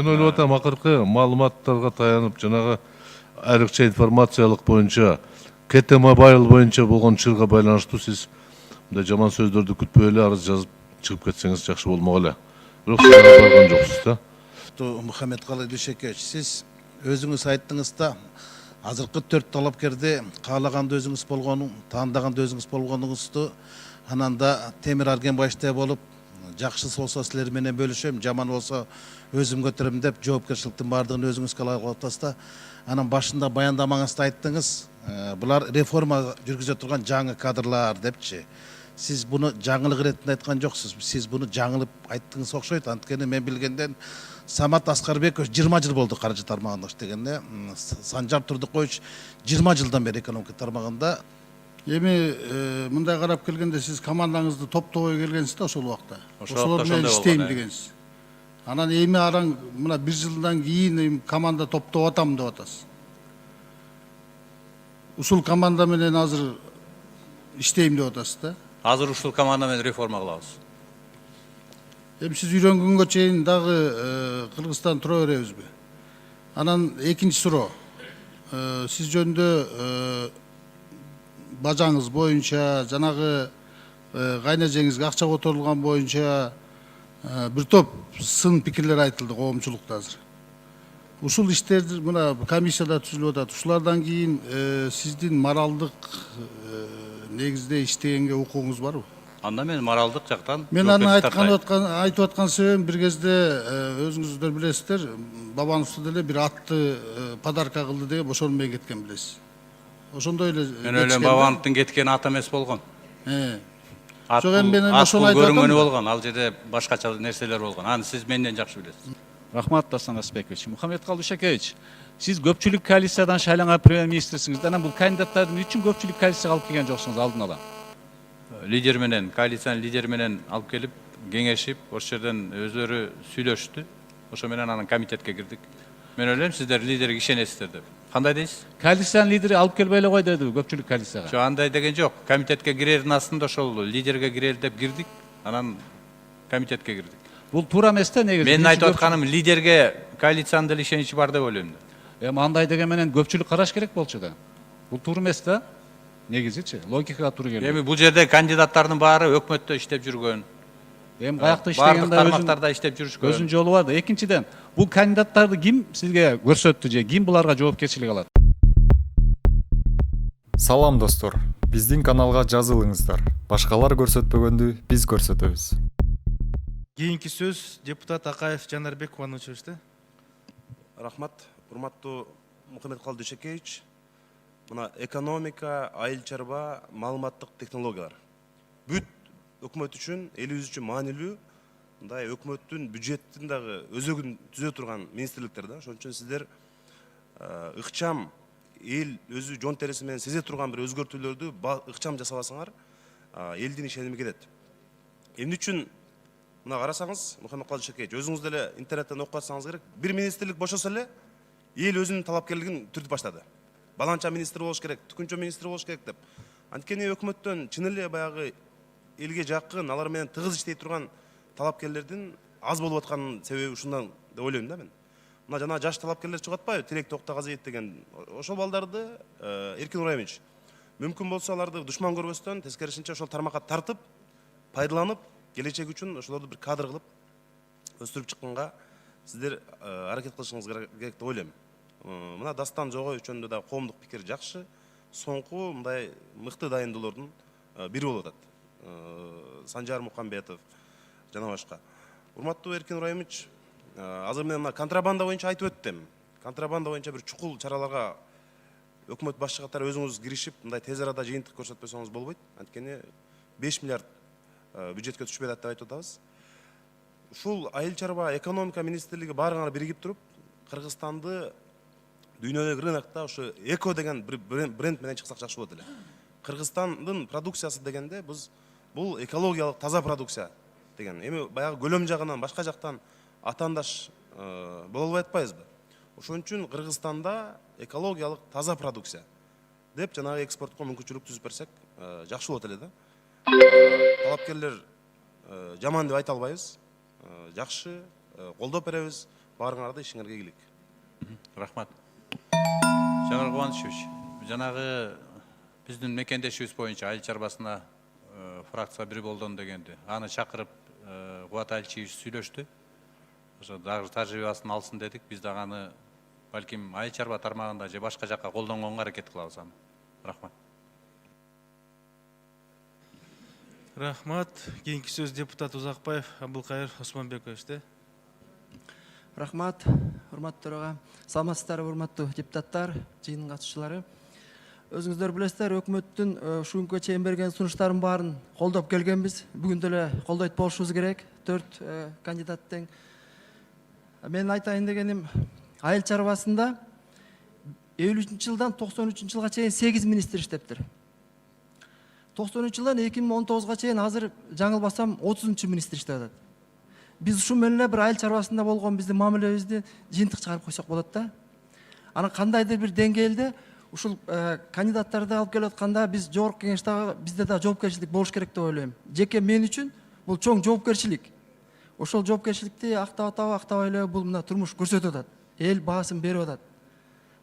Мен ойлап атам, акыркы маалыматтарга таянып, жанагы айрыкча информациялык боюнча, КТ Мобайл боюнча болгон чырга байланыштуу сиз мындай жаман сөздөрдү күтпөй эле арыз жазып чыгып кетсеңиз жакшы болмок эле. Бирок сиз ага барган жоксуз да. Мухаммедкалы Дүйшекевич, сиз өзүңүз айттыңызда азыркы 4 талапкерди каалаганда өзүңүз болгонун, таандаганда өзүңүз болгонуңузду, анан да Темир Аргенбаевичтей болуп, жакшы болсо силер менен бөлүшөм, жаман болсо өзүм көтөрөм деп жоопкерчиликтин баардыгын өзүңүзгө алып атасызда. Анан башында баяндамаңызда айттыңыз, булар реформа жүргүзө турган жаңы кадрлар депчи. Сиз буну жаңылык иретинде айткан жоксуз. Сиз буну жаңылып айттыңыз окшойт. Анткени мен билгенден Самат Аскарбеков 20 жыл болду каржы тармагында иштегенде, Санжар Турдукович 20 жылдан бери экономика тармагында. Эми мындай карап келгенде сиз командаңызды топтобой келгенсиз да ошол убакта. Ошолор менен иштейм дегенсиз. Анан эми араң мына 1 жылдан кийин команда топтоп атам деп атасыз. Ушул команда менен азыр иштейм деп атасыз да. Азыр ушул команда менен реформа кылабыз. Эми сиз үйрөнгөнгө чейин дагы Кыргызстан тура беребизби? Анан экинчи суроо. Сиз жөнүндө бажаңыз боюнча, жанагы кайнажеңизге акча которулган боюнча бир топ сын пикирлер айтылды коомчулукта азыр. Ушул иштерди мына комиссияда түзүлүп атат. Ушулардан кийин сиздин моралдык негизде иштегенге укугуңуз барбы? Анда мен моралдык жактан Мен аны айтып аткан себебим, бир кезде өзүңүздөр билесиздер, Бабановду деле бир атты подарка кылды деп ошону менен кеткен билесиз. Ошондой эле. Мен ойлойм Бабановдун кеткени ат эмес болгон. Жок, эми мен ошону айтып көрүнгөнү атам. болгон, ал жерде башкача нерселер болгон. Аны сиз менден жакшы билесиз. Рахмат Дастан Аспекович. Мухаммедкалы Дүйшекевич, сиз көпчүлүк коалициядан шайланган премьер-министрсиңиз. Анан бул кандидаттардын үчүн көпчүлүк коалицияга алып келген жоксуңуз алдын ала? Лидер менен, коалициянын лидери менен алып келип, кеңешип, ошол жерден өзлөрү сүйлөштү. Ошо менен анан комитетке кирдик. Мен ойлойм, сиздер лидерге ишенесиздер деп. Кандай дейсиз? Коалициянын лидери алып келбей эле кой деди көпчүлүк коалицияга. Жок, андай деген жок. Комитетке кирердин астында ошол лидерге кирели деп кирдик, анан комитетке кирдик. Бул туура эмес да негизи. Мен айтып атканым, лидерге коалициянын деле ишеничи бар деп ойлойм да. Эми андай деген менен көпчүлүк караш керек болчу да. Бул туура эмес да. Негизичи, логикага туура келбейт. Эми бул жерде кандидаттардын баары өкмөттө иштеп жүргөн. Эми каякта Бардык иштегенде тармактарда иштеп жүрүшкөн. өзүнүн жолу бар да. Экинчиден, бул кандидаттарды ким сизге көрсөттү же ким буларга жоопкерчилик алат? Салам достор, биздин каналга жазылыңыздар. Башкалар көрсөтпөгөндү биз көрсөтөбүз. Кийинки сөз депутат Акаев Жанарбек Кубановичте. Рахмат, урматтуу Мухаммедкалы Дүйшекевич. Мына экономика, айыл чарба, маалыматтык технологиялар. Бүт өкмөт үчүн, элибиз үчүн маанилүү, мындай өкмөттүн бюджеттин дагы өзөгүн түзө турган министрликтер да. Ошон үчүн сиздер ыкчам эл өзү жон тереси менен сезе турган бир өзгөртүүлөрдү ыкчам жасабасаңар, элдин ишеними кетет. Эмне үчүн мына карасаңыз, Мухаммедкалы Дүйшекевич, өзүңүз деле интернеттен окуп атсаңыз керек, бир министрлик бошосо эле эл өзүнүн талапкерлигин түртүп баштады. Баланча министр болуш керек, түкүнчө министр болуш керек деп. Анткени өкмөттөн чын эле баягы элге жакын, алар менен тыгыз иштей турган талапкерлердин аз болуп атканын себеби ушундан деп ойлойм да мен. Мына жана жаш талапкерлер чыгып атпайбы, Тилек Токтогазиев деген. Ошол балдарды Эркин Ураймович мүмкүн болсо аларды душман көрбөстөн, тескерисинче ошол тармакка тартып, пайдаланып, келечек үчүн ошолорду бир кадр кылып өстүрүп чыкканга сиздер аракет кылышыңыз керек деп ойлойм. Мына Дастан Жогоевич жөнүндө да коомдук пикир жакшы, соңку мындай мыкты дайындоолордун бири болуп атат. Санжар Мукамбетов жана башка. Урматтуу Эркин Ураймович, азыр мен мына контрабанда боюнча айтып өттүм. Контрабанда боюнча бир чукул чараларга өкмөт башчы катары өзүңүз киришип, мындай тез арада жыйынтык көрсөтпөсөңүз болбойт. Анткени 5 миллиард бюджетке түшпөй атат деп айтып атабыз. Ушул айыл чарба экономика министрлиги баарыңар биригип туруп, Кыргызстанды дүйнөлүк рынокто ушу эко деген бир бренд менен чыксак жакшы болот эле. Кыргызстандын продукциясы дегенде бул экологиялык таза продукция деген. Эми баягы көлөм жагынан, башка жактан атаандаш боло албай атпайбызбы? Ошон үчүн Кыргызстанда экологиялык таза продукция деп жанагы экспортко мүмкүнчүлүк түзүп берсек жакшы болот эле да. Талапкерлер жаман деп айта албайбыз. Жакшы колдоп беребиз. баарыңарда ишиңерге ийгилик. Рахмат. Жаңыр Кубанычевич, жанагы биздин мекендешибиз боюнча айыл чарбасына фракция бир болдон дегенди. Аны чакырып Кубат Алчиевич сүйлөштү. Ошо дагы тажрыйбасын алсын дедик. Биз дагы аны балким айыл чарба тармагында же башка жакка колдонгонго аракет кылабыз аны. Рахмат. Рахмат. Кийинки сөз депутат Узакбаев Абылкайыр Осмонбековичте. Рахмат, урматтуу төрага. Саламатсыздарбы, урматтуу депутаттар, жыйындын катышчылары. Өзүңүздөр билесиздер, өкмөттүн ушул күнгө чейин берген сунуштарын баарын колдоп келгенбиз. Бүгүн деле колдойт болушубуз керек. 4 кандидат тең. Мен айтайын дегеним, айыл чарбасында 53-жылдан 93-жылга чейин 8 министр иштептир. 93-жылдан 2019-га чейин азыр жаңылбасам 30-министр иштеп атат. Биз ушул менен эле бир айыл чарбасында болгон биздин мамилебизди жыйынтык чыгарып койсок болот да. Анан кандайдыр бир деңгээлде ушул кандидаттарды алып келип атканда биз жогорку кеңештеги бизде да жоопкерчилик болуш керек деп ойлойм. Жеке мен үчүн бул чоң жоопкерчилик. Ошол жоопкерчиликти актап атабы, актабай эле бул мына турмуш көрсөтүп атат. Эл баасын берип атат.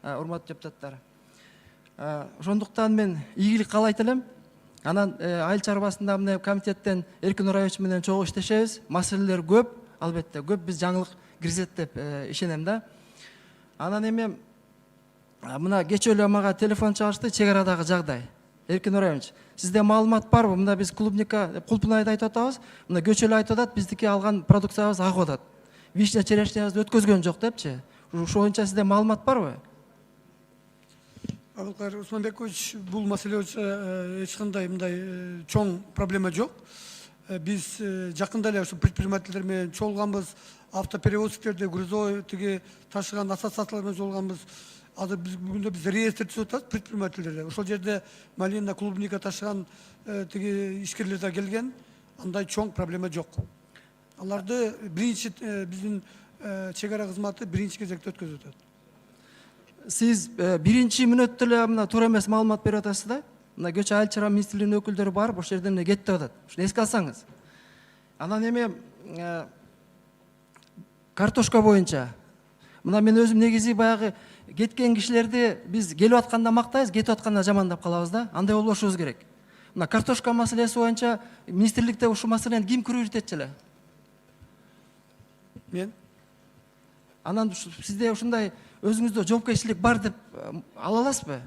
Урматтуу депутаттар. Ошондуктан мен ийгилик каалайт элем. Анан айыл чарбасында мына комитеттен Эркин Нураевич менен чогуу иштешебиз. Маселелер көп, албетте көп, биз жаңылык киргизет деп ишенем да. Анан эми мына кечээ эле мага телефон чалышты, чек арадагы жагдай. Эркин Нураевич, сизде маалымат барбы? Мында биз клубника Кулпунайды айтып атабыз. Мына кечээ эле айтып атат, биздики алган продукциябыз агып атат. Вишня черешнябызды өткөзгөн жок депчи. Ошол боюнча сизде маалымат барбы? Абылкайыр Осмонбекович, бул маселе эч кандай мындай чоң проблема жок. Биз жакында эле ушу предпринимательдер менен чогулганбыз, автоперевозчиктерди, грузовой тиги ташыган ассоциациялар менен чогулганбыз. Азыр бүгүндө биз реестр түзүп атабыз предпринимательдерде. Ошол жерде малина, клубника ташыган тиги ишкерлер да келген. Андай чоң проблема жок. Аларды биринчи биздин чек ара кызматы биринчи кезекте өткөзүп атат. Сиз биринчи мүнөттө эле мына туура эмес маалымат берип атасыз да. Мына көчө айыл чарба министрлигинин өкүлдөрү бар, ошол жерден эле кетип атат. Ушуну эске алсаңыз. Анан эми картошка боюнча мына мен өзүм негизи баягы кеткен кишилерди биз келип атканда мактайбыз, кетип атканда жамандап калабыз да. Андай болбошубуз керек. Мына картошка маселеси боюнча министрликте ушул маселени ким көрүп эле? Мен. Анан сизде ушундай өзүңүздө жоопкерчилик бар деп ала аласызбы?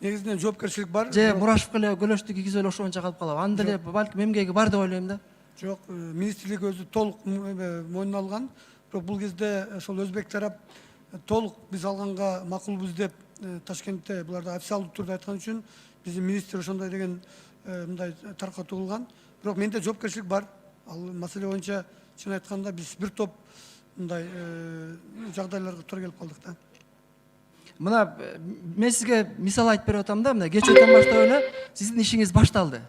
Негизинен жоопкерчилик бар. Же Мурашевго эле көлөштү кийгизип эле ошо боюнча калып калабы? Анда эле балким эмгеги бар деп ойлойм да. Жок, министрлик өзү толук мойнуна алган. Бирок бул кезде ошол өзбек тарап толук биз алганга макулбуз деп Ташкентте буларды официалдуу түрдө айткан үчүн биздин министр ошондой деген мындай таркатуу кылган. Бирок менде жоопкерчилик бар. Ал маселе боюнча чын айтканда биз бир топ мындай жагдайларга туура келип калдык да. Мына мен сизге мисал айтып берип атам да, мына кечээден баштап эле сиздин ишиңиз башталды.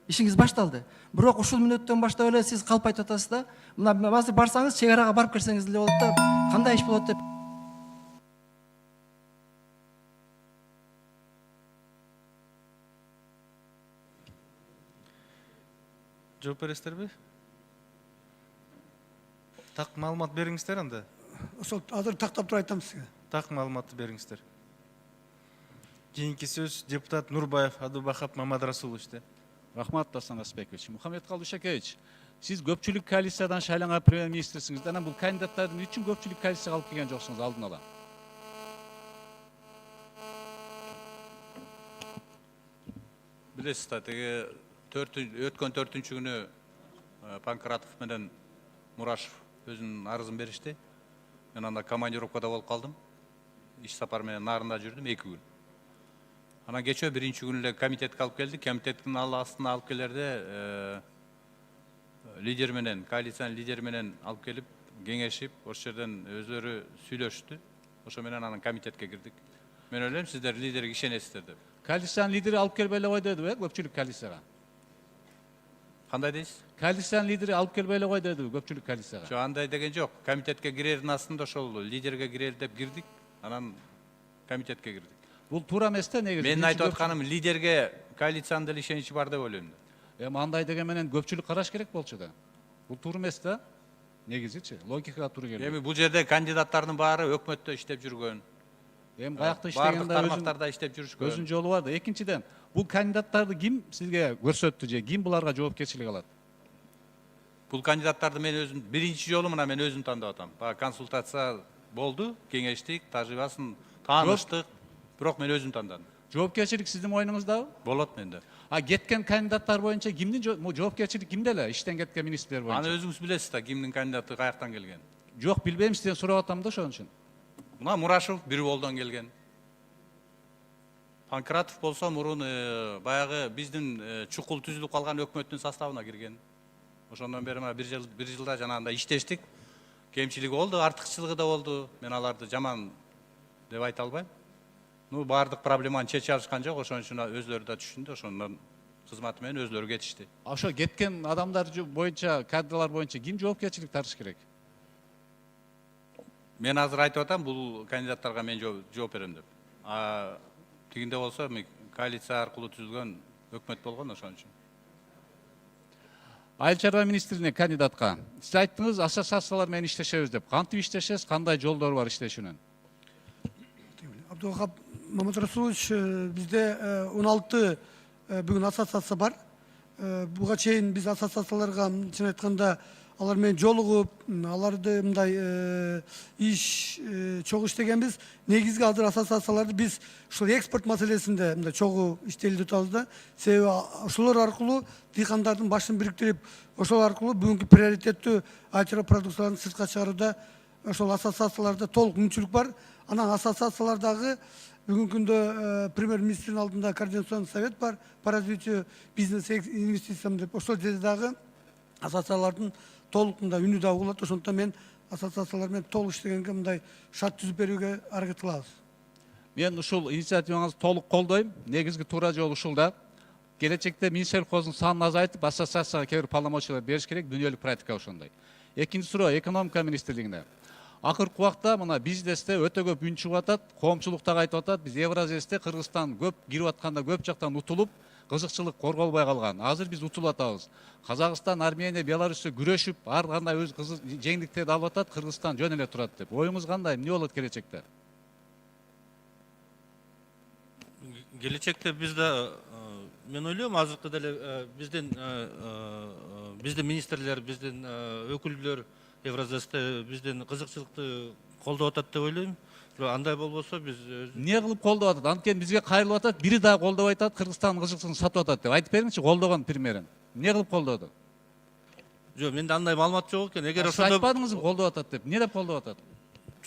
Ишиңиз башталды. Бирок ушул мүнөттөн баштап эле сиз калп айтып атасыз да. Мына азыр барсаңыз, чек арага барып келсеңиз деле болот да. Кандай иш болот деп. Жооп бересиздерби? Так маалымат бериңиздер анда. Ошол азыр тактап туруп айтам сизге. Так маалыматты бериңиздер. Кийинки сөз депутат Нурбаев Абдубахап Мамадрасуловичте. Рахмат Дастан Аспекович. Мухаммедкалый Ушакевич, сиз көпчүлүк коалициядан шайланган премьер-министрсиңиз. Анан бул кандидаттардын үчүн көпчүлүк коалицияга алып келген жоксуңуз алдын ала. Билесиз да, теги өткөн 4-күнү Панкратов менен Мурашев өзүнүн арызын беришти. Мен анда командировкада болуп калдым. Иш сапар менен Нарында жүрдүм 2 күн. Анан кечээ биринчи күнү эле комитетке алып келдик. Комитеттин астына алып келерде лидер менен, коалициянын лидери менен алып келип, кеңешип, ошол жерден өзлөрү сүйлөштү. Ошо менен анан комитетке кирдик. Мен ойлойм, сиздер лидерге ишенесиздер деп. Коалициянын лидери алып келбей эле кой дедиби, көпчүлүк коалицияга? Кандай дейсиз? Коалициянын лидери алып келбей эле кой дедиби, көпчүлүк коалицияга? Жок, андай деген жок. Комитетке кирердин астында ошол лидерге кирели деп кирдик. Анан комитетке кирдик. Бул туура эмес да негизи. Мен айтып атканым, лидерге коалициянын деле ишеничи бар деп ойлойм да. Эми андай деген менен көпчүлүк караш керек болчу да. Бул туура эмес да. негизичи логикага туура келбейт. Эми бул жерде кандидаттардын баары өкмөттө иштеп жүргөн. Эми каякта Бардык иштегенде тармактарда иштеп жүрүшкөн. өзүнүн жолу бар да. Экинчиден, бул кандидаттарды ким сизге көрсөттү же ким буларга жоопкерчилик алат? Бул кандидаттарды мен өзүм биринчи жолу мына мен өзүм тандап атам. Баягы консультация болду, кеңештик, тажрыйбасын тааныштык, бирок мен өзүм тандадым. Жоопкерчилик сиздин мойнуңуздабы? Болот менде. А кеткен кандидаттар боюнча кимдин жоопкерчилик кимде эле? Иштен кеткен министрлер Аны боюнча. өзүңүз билесиз да, кимдин кандидаты каяктан келген. Жок, билбейм, сизден сурап атам да ошон үчүн. Мына Мурашев бир болдон келген. Панкратов болсо мурун баягы биздин чукул түзүлүп калган өкмөттүн составына кирген. Ошондон бери мына бир жылда жанагындай иштештик. Кемчилиги болду, артыкчылыгы да болду. Мен аларды жаман деп айта албайм. Баардык проблеманы чече алышкан жок, ошон үчүн өзлөрү да түшүндү, ошондон кызматы менен өзлөрү кетишти. Ошо кеткен адамдар боюнча, кадрлар боюнча ким жоопкерчилик тартыш керек? Мен азыр айтып атам, бул кандидаттарга мен жооп берем деп. Тигинде болсо коалиция аркылуу түзүлгөн өкмөт болгон, ошон үчүн. Айыл чарба министрине кандидатка сиз айттыңыз, ассоциациялар менен иштешебиз деп. Кантип иштешесиз, кандай жолдор бар иштешүүнүн? Абдулхап Маматрасулович, бизде 16 бүгүн ассоциация бар. Буга чейин биз ассоциацияларга чын айтканда алар менен жолугуп, аларды мындай иш чогуу иштегенбиз. Негизги азыр ассоциацияларды биз ушул экспорт маселесинде мындай чогуу иштелди атабыз да. Себеби ошолор аркылуу дыйкандардын башын бириктирип, ошол аркылуу бүгүнкү приоритеттүү айыл чарба продукцияларын сыртка чыгарууда ошол ассоциацияларда толук мүмкүнчүлүк бар. Анан ассоциациялардагы бүгүнкү күндө премьер-министрдин алдында координационный совет бар по развитию бизнеса инвестициям деп. Ошол жерде дагы ассоциациялардын толук мындай үнү да угулат. Ошондуктан мен ассоциациялар менен толук иштегенге мындай шарт түзүп берүүгө аракет кылабыз. Мен ушул инициативаңызды толук колдойм. Негизги туура жол ушул да. Келечекте Минсельхоздун санын азайтып, ассоциацияга кээ бир полномочиялар бериш керек, дүйнөлүк практика ошондой. Экинчи суроо экономика министрлигине. Акыркы убакта мына бизнесте өтө көп үн чыгып атат, коомчулукта айтып атат, биз Евразияльде Кыргызстан көп кирип атканда көп жактан утулуп, кызыкчылык корголбой калган. Азыр биз утулуп атабыз. Казакстан, Армения, Беларусьта күрөшүп, ар кандай өз жеңилдиктерди алып атат, Кыргызстан жөн эле турат деп. Оюңуз кандай? Эмне болот келечекте? Келечекте бизде мен ойлойм азыркы деле биздин министрлер, биздин өкүлдөр Евразияльде биздин кызыкчылыкты колдоп атат деп ойлойм. Андай болбосо биз эмне кылып колдоп атат? Анткени бизге кайрылып атат, бири дагы колдобой атат, Кыргызстандын кызыкчылыгын сатып атат деп. Айтып бериңизчи, колдогон примерин. Эмне кылып колдоду? жок, менде андай маалымат жок экен. Эгер Сиз айтпадыңызбы колдоп атат деп? Эмне деп колдоп атат?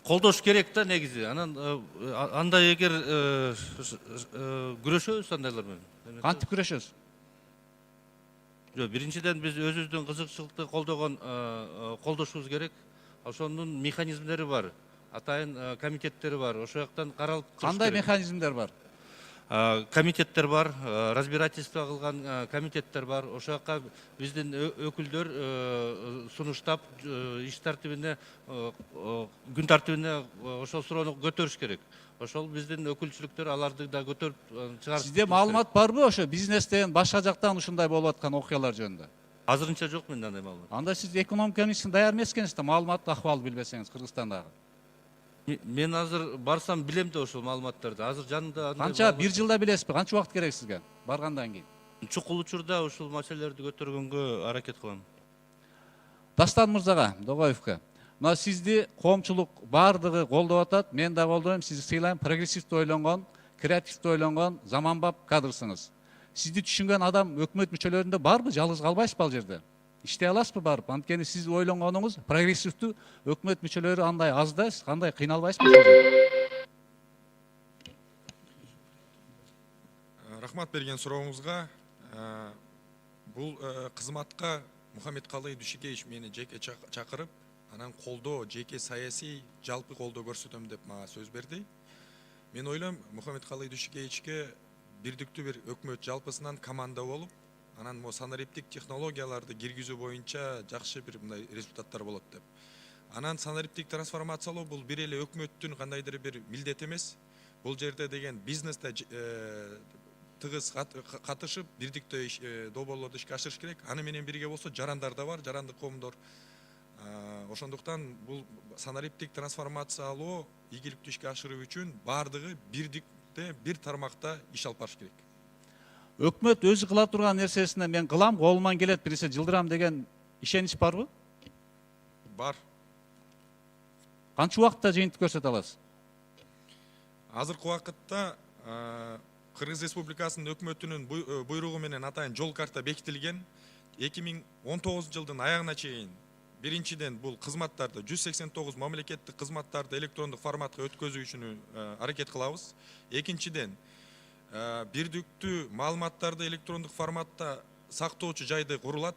колдош керек да негизи. Анан андай эгер күрөшөбүз андайлар менен. Кантип күрөшөбүз? Жок, биринчиден биз өзүбүздүн кызыкчылыкты колдошубуз керек. Ошонун механизмдери бар. Атайын комитеттери бар. Ошол жактан каралып туруш керек. Кандай механизмдер бар? Комитеттер бар, разбирательство кылган комитеттер бар. Ошол жакка биздин өкүлдөр сунуштап иш тартибине, күн тартибине ошол суроону көтөрүш керек. Ошол биздин өкүлчүлүктөр аларды да көтөрүп чыгарып. Сизде маалымат барбы ошо бизнестен башка жактан ушундай болуп аткан окуялар жөнүндө? Азырынча жок менде андай маалымат. Анда сиз экономика министрин даяр эмес экенсиз да, маалыматты акыбалды билбесеңиз Кыргызстандагы. Мен азыр барсам билем да ошол маалыматтарды. Азыр жанымда Канча бир жылда билесизби? Канча убакыт керек сизге баргандан кийин? чукул учурда ушул маселелерди көтөргөнгө аракет кылам. Дастан мырзага, Догоевко. Мына сизди коомчулук баардыгы колдоп атат, мен да колдойм, сизди сыйлайм, прогрессивдүү ойлонгон, креативдүү ойлонгон, заманбап кадрсыңыз. Сизди түшүнгөн адам өкмөт мүчөлөрүндө барбы? Жалгыз калбайсызбы ал жерде? Иштей аласызбы барып? Анткени сиз ойлонгонуңуз прогрессивдүү өкмөт мүчөлөрү андай аз да, сиз кандай кыйналбайсызбы? Рахмат берген сурооңузга. Бул кызматка Мухаммедкалый Дүйшекеевич мени жеке чакырып, анан колдоо, жеке саясий жалпы колдоо көрсөтөм деп мага сөз берди. Мен ойлойм, Мухаммедкалый Дүйшекеевичке бирдиктүү бир өкмөт жалпысынан команда болуп, анан санариптик технологияларды киргизүү боюнча жакшы бир мындай результаттар болот деп. Анан санариптик трансформациялоо бул бир эле өкмөттүн кандайдыр бир милдети эмес. Бул жерде деген бизнесте тыгыз катышып, бирдиктүү долбоорлорду ишке ашырыш керек. Аны менен бирге болсо жарандар да бар, жарандык коомдор. Ошондуктан бул санариптик трансформациялоо ийгиликтүү ишке ашыруу үчүн баардыгы бирдикте бир тармакта иш алып барыш керек. Өкмөт өзү кыла турган нерсесине мен кылам, колуман келет, биресе жылдырам деген ишенич барбы? Бар. Канча убакытта жыйынтык көрсөтө аласыз? Азыркы убакытта Кыргыз Республикасынын өкмөтүнүн буйругу менен атайын жол карта бекитилген. 2019 жылдын аягына чейин биринчиден бул кызматтарды 189 мамлекеттик кызматтарды электрондук форматка өткөзүү үчүн аракет кылабыз. Экинчиден бирдиктүү маалыматтарды электрондук форматта сактоочу жайды курулат.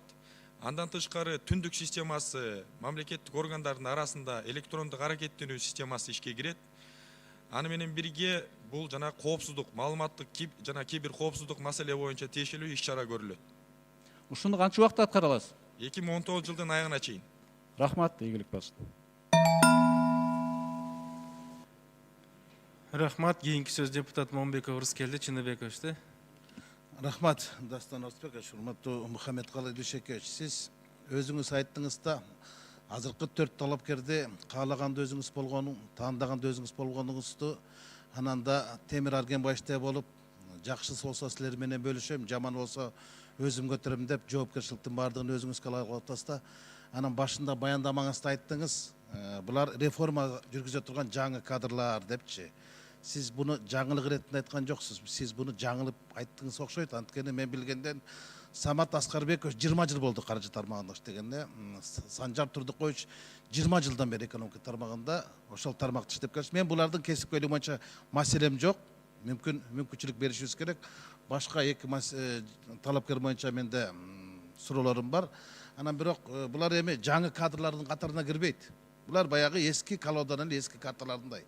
Андан тышкары түндүк системасы мамлекеттик органдардын арасында электрондук аракеттенүү системасы ишке кирет. Аны менен бирге бул жана коопсуздук, маалыматтык жана кибер коопсуздук маселе боюнча тиешелүү иш-чара көрүлөт. Ушуну канча убакытта аткара аласыз? 2019 жылдын аягына чейин. Рахмат, ийгилик болсун. Рахмат. Кийинки сөз депутат Момбеков Рыскелди Чыныбекович. Рахмат, Дастан Орысбекович, урматтуу Мухаммедкалы Дүйшекевич. Сиз өзүңүз айттыңызда азыркы 4 талапкерди каалаганда өзүңүз болгону, таандаганда өзүңүз болгонуңузду, анан да Темир Аргенбаевичте болуп, жакшы болсо силер менен бөлүшөм, жаман болсо өзүм көтөрөм деп жоопкерчиликтин баардыгын өзүңүзгө алып атасызда. Анан башында баяндамаңызда айттыңыз, булар реформа жүргүзө турган жаңы кадрлар депчи. Сиз буну жаңылык иретинде айткан жоксуз. Сиз буну жаңылып айттыңыз окшойт. Анткени мен билгенден Самат Аскарбекович 20 жыл болду каржы тармагында иштегенде. Санжар Турдукович 20 жылдан бери экономика тармагында ошол тармакта иштеп келиш. Мен булардын кесипкөйлүгү боюнча маселем жок. Мүмкүнчүлүк беришибиз керек. Башка эки талапкер боюнча менде суроолорум бар. Анан бирок булар эми жаңы кадрлардын катарына кирбейт. Булар баягы эски колодадан эски карталарындай.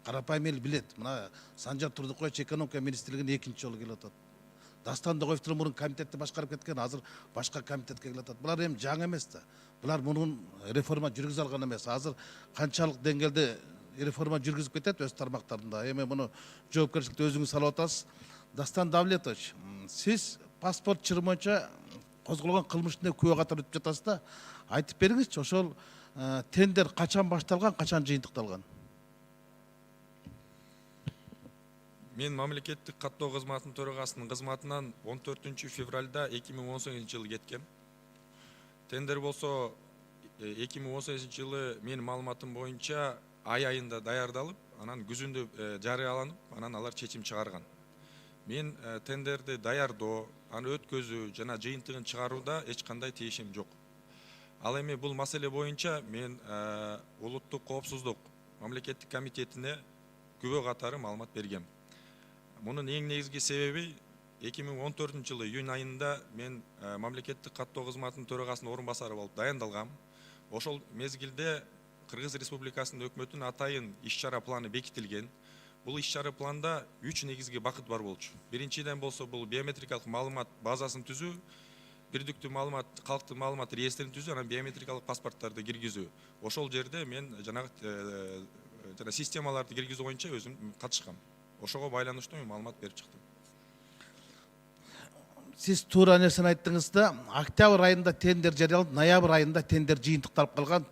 Карапайым эл билет. Мына Санжар Турдукович экономика министрлигине экинчи жолу келип атат. Дастан Догоевден мурун комитетти башкарып кеткен, азыр башка комитетке келип атат. Булар эми жаңы эмес да. Булар мунун реформа жүргүзө алган эмес. Азыр канчалык деңгээлде реформа жүргүзүп кетет өз тармактарында. Эми муну жоопкерчиликти өзүңүз алып атасыз. Дастан Давлетович, сиз паспорт чыры боюнча козголгон кылмыштын күбө катары өтүп жатасыз да. Айтып бериңизчи, ошол тендер качан башталган, качан жыйынтыкталган? Мен мамлекеттик каттоо кызматынын төрагасынын кызматынан 14 февралда 2018 жылы кеткем. Тендер болсо 2018 жылы менин маалыматым боюнча ай айында даярдалып, анан күзүндө жарыяланып, анан алар чечим чыгарган. Мен тендерди даярдоо, аны өткөзүү жана жыйынтыгын чыгарууда эч кандай тиешим жок. Ал эми бул маселе боюнча мен улуттук коопсуздук мамлекеттик комитетине күбө катары маалымат бергем. Мунун эң негизги себеби 2014 жылы июнь айында мен мамлекеттик каттоо кызматынын төрагасынын орун басары болуп дайындалгам. Ошол мезгилде Кыргыз Республикасынын өкмөтүнүн атайын иш-чара планы бекитилген. Бул иш-чара планда 3 негизги бакыт бар болчу. Биринчиден болсо бул биометрикалык маалымат базасын түзүү, бирдиктүү маалымат, калктын маалымат реестрин түзүү, анан биометрикалык паспорттарды киргизүү. Ошол жерде мен жана системаларды киргизүү боюнча өзүм катышкам. Ошого байланыштуу мен маалымат берип чыктым. Сиз туура нерсени айттыңызда, октябрь айында тендер жарыяланып, ноябрь айында тендер жыйынтыкталып калган,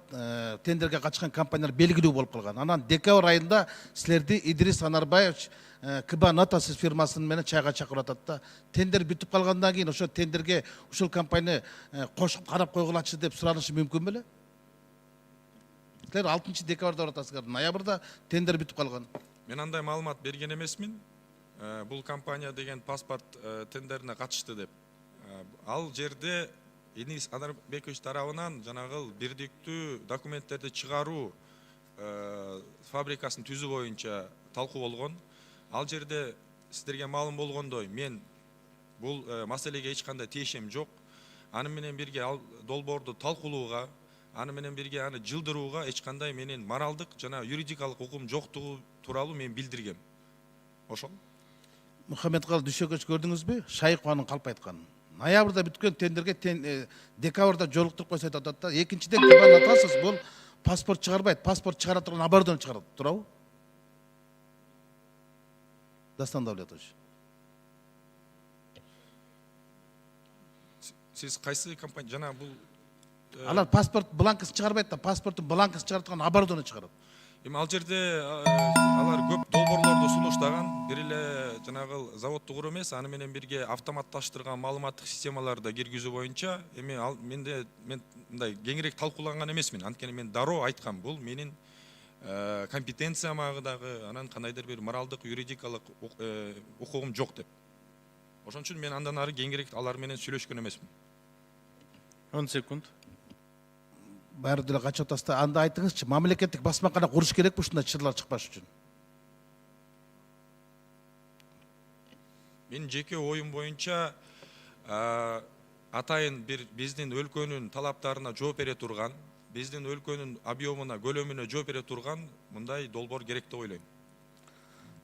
тендерге катышкан компаниялар белгилүү болуп калган. Анан декабрь айында силерди Идрис Анарбаевич КБ Нотасис фирмасынын менен чайга чакырып атат да. Тендер бүтүп калгандан кийин ошо тендерге ушул компания кошуп карап койгулачы деп суранышы мүмкүн беле? Силер 6 декабрда баратасыздар, ноябрда тендер бүтүп калган. Мен андай маалымат берген эмесмин. Бул компания деген паспорт тендерине катышты деп. Ал жерде Идрис Анарбекович тарабынан жанагы бирдиктүү документтерди чыгаруу фабрикасын түзүү боюнча талкуу болгон. Ал жерде сиздерге маалым болгондой, мен бул маселеге эч кандай тиешем жок. Аны менен бирге ал долбоорду талкуулууга, аны менен бирге аны жылдырууга эч кандай менин моралдык жана юридикалык укум жоктугу тууралуу мен билдиргем. Ошол. Мухаммедкалы Дүйшекевич көрдүңүзбү? Шайыкованын калп айтканын. Ноябрда бүткөн тендерге декабрда жолуктуруп койсо атат да. Экинчиден кабан атасыз, бул паспорт чыгарбайт, паспорт чыгара турган абардон чыгарат, туурабы? Дастан Давлетович. Сиз кайсы компания жана бул Алар паспорт бланкасын чыгарбайт да, паспорттун бланкасын чыгарткан оборудование чыгарат. эми ал жерде алар көп долбоорлорду сунуштаган, бир эле жанагы заводду куруу эмес, аны менен бирге автоматташтырган маалыматтык системаларды киргизүү боюнча эми мен мындай кеңирээк талкууланган эмесмин. Анткени мен дароо айткам, бул менин компетенциямагы дагы, анан кандайдыр бир моралдык, юридикалык укугум жок деп. Ошон үчүн мен андан ары кеңирээк алар менен сүйлөшкөн эмесмин. 10 секунд. Баары деле качып атасыздар. Анда айтыңызчы, мамлекеттик басмакана куруш керекпи ушундай чырлар чыкпаш үчүн? Мен жеке оюм боюнча атайын бир биздин өлкөнүн талаптарына жооп бере турган, биздин өлкөнүн объемуна, көлөмүнө жооп бере турган мындай долбоор керек деп ойлойм.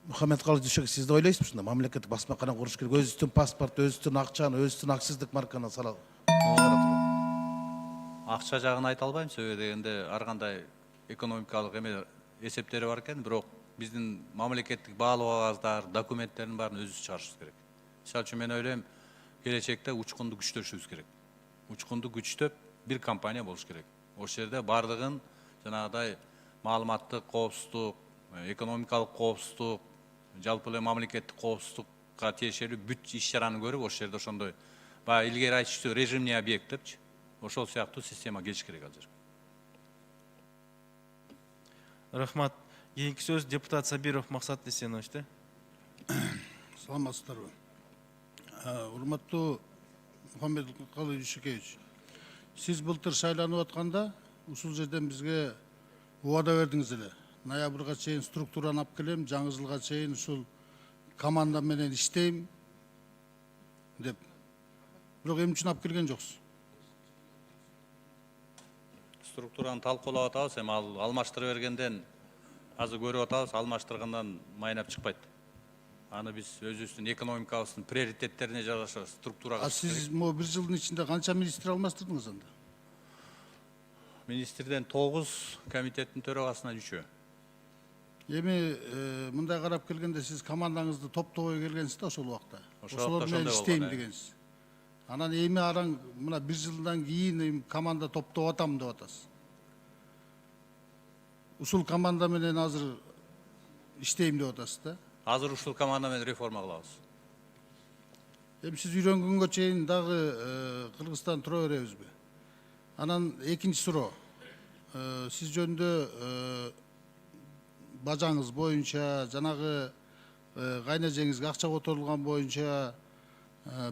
Мухаммедкалый Дүйшөков, сиз да ойлойсузбу ушундай мамлекеттик басмакана куруш керек? Өзүбүздүн паспорт, өзүбүздүн акчаны, өзүбүздүн акциздик марканы салат. Акча жагын айта албайм, себеби дегенде ар кандай экономикалык эсептери бар экен, бирок биздин мамлекеттик баалуу кагаздар, документтердин баарын өзүбүз чыгарышыбыз керек. Мисалы үчүн мен ойлойм, келечекте учкунду күчтөшүбүз керек. Учкунду күчтөп бир компания болуш керек. Ошол жерде бардыгын жанагыдай маалыматтык коопсуздук, экономикалык коопсуздук, жалпы эле мамлекеттик коопсуздукка тиешелүү бүт иш-чараны көрүп, ошол жерде ошондой баягы илгери айтышчу режимный объект депчи, ошол сыяктуу система келиш керек ал жерге. Рахмат. Кийинки сөз депутат Сабиров Максат Эсенович. Саламатсыздарбы? Урматтуу Мухаммедкалый Дүйшөкевич, сиз былтыр шайланып атканда ушул жерден бизге убада бердиңиз эле. Ноябрга чейин структураны алып келем, жаңы жылга чейин ушул команда менен иштейм деп. Бирок эмне үчүн алып келген жоксуз? Структураны талкуулап атабыз, эми ал алмаштыра бергенден азыр көрүп атабыз, алмаштыргандан майнап чыкпайт. Аны биз өзүбүздүн экономикабыздын приоритеттерине жараша структурага. Сиз могу бир жылдын ичинде канча министр алмаштырдыңыз анда? Министрден 9, комитеттин төрагасына 3. Эми мындай карап келгенде сиз командаңызды топтобой келгенсиз да ошол убакта. Ошол менен иштейм дегенсиз. Анан эми араң мына бир жылдан кийин команда топтоп атам деп атасыз. Ушул команда менен азыр иштейм деп атасыз да? Азыр ушул команда менен реформа кылабыз. Эми сиз үйрөнгөнгө чейин дагы Кыргызстан тура беребизби? Анан экинчи суроо. Сиз жөнүндө бажаңыз боюнча, жанагы кайнажеңизге акча которулган боюнча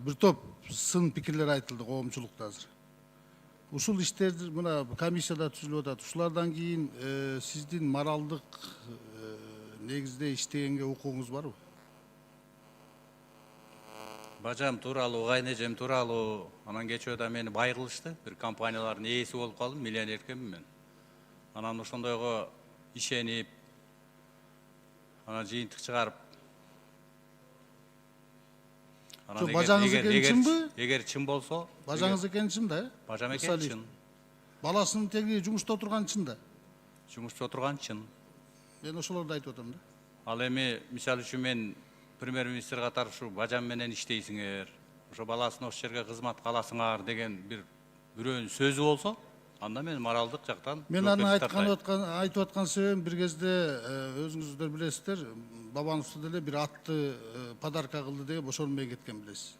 бир топ сын пикирлер айтылды коомчулукта азыр. Ушул иштерди мына комиссияда түзүлүп атат. Ушулардан кийин сиздин моралдык негизде иштегенге укугуңуз барбы? Бажам тууралуу, кайнежем тууралуу, анан кечөөдө мени бай кылышты. Бир компаниялардын ээси болуп калдым, миллионер экенмин мен. Анан ошондойго ишенип, анан жыйынтык чыгарып. Бажаңыз экени чынбы? Эгер чын болсо, Бажаңыз экени чын да, бажам экени чын. Баласынын теги жумушта отурган чын да. Жумушта отурган чын. Мен ошолорду айтып атам да. Ал эми мисалы үчүн мен премьер-министр катары ушу бажам менен иштейсиңер, ошо баласын ошол жерге кызматка аласыңар деген бирөөнүн сөзү болсо, анда мен моралдык жактан. Мен аны айтып аткан себебим бир кезде өзүңүздөр билесиздер, бабаңызды деле бир атты подарка кылды деп ошонбой кеткен билесиз.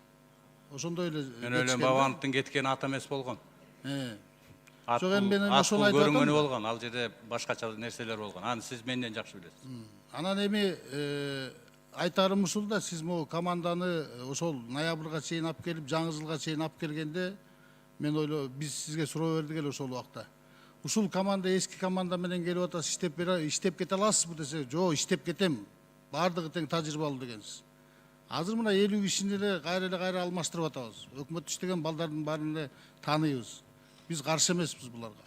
Ошондой эле. Мен ойлойм бабамдын кеткени ат эмес болгон. Жок, эми мен ошону айтып атам. Көрүнгөнү болгон, ал жерде башкача нерселер болгон. Аны сиз менден жакшы билесиз. Анан эми айтарым ушул да, сиз могу команданы ошол ноябрга чейин алып келип, жаңы жылга чейин алып келгенде мен ойлойм, биз сизге суроо бердик эле ошол убакта. Ушул команда эски команда менен келип атасыз, иштеп кете аласызбы десе, жок, иштеп кетем. Бардыгы тең тажрыйбалуу дегенсиз. Азыр мына 50 кишини эле кайра алмаштырып атабыз. Өкмөт иштеген балдардын баарын эле тааныйбыз. Биз каршы эмеспиз буларга.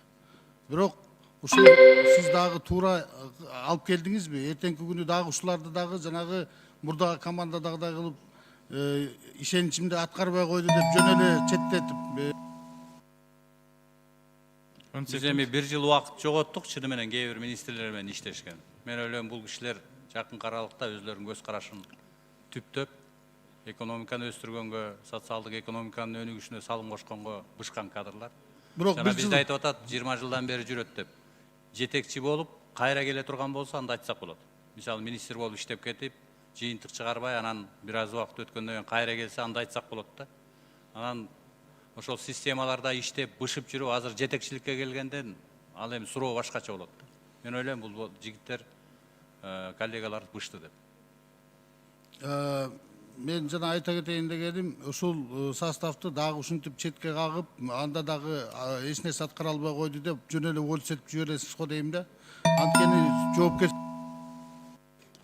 Бирок ушул сиз дагы туура алып келдиңизби? Эртеңки күнү дагы ушуларды дагы жанагы мурдагы командадагыдай кылып ишеничимди аткарбай койду деп жөн эле четтетип. Биз эми бир жыл убакыт жоготтук, чыны менен кээ бир министрлер менен иштешкен. Мен ойлойм бул кишилер жакын аралыкта өзлөрүнүн көз карашын түптөп, экономиканы өстүргөнгө, социалдык экономиканын өнүгүшүнө салым кошконго бышкан кадрлар. бирок Жана бир бизде жыл айтып атат 20 жылдан бери жүрөт деп. Жетекчи болуп, кайра келе турган болсо анда айтсак болот. Мисалы министр болуп иштеп кетип, жыйынтык чыгарбай, анан бир аз убакыт өткөндөн кийин кайра келсе анда айтсак болот да. Анан ошол системаларда иштеп, бышып жүрүп, азыр жетекчиликке келгенден ал эми суроо башкача болот. Мен ойлойм бул жигиттер, коллегалар бышты деп. мен жана айта кетейин дегеним, ушул составты дагы ушинтип четке кагып, анда дагы эч нерсе аткара албай койду деп жөн эле көрсөтүп жибересиз го дейм да. Анткени жоопкер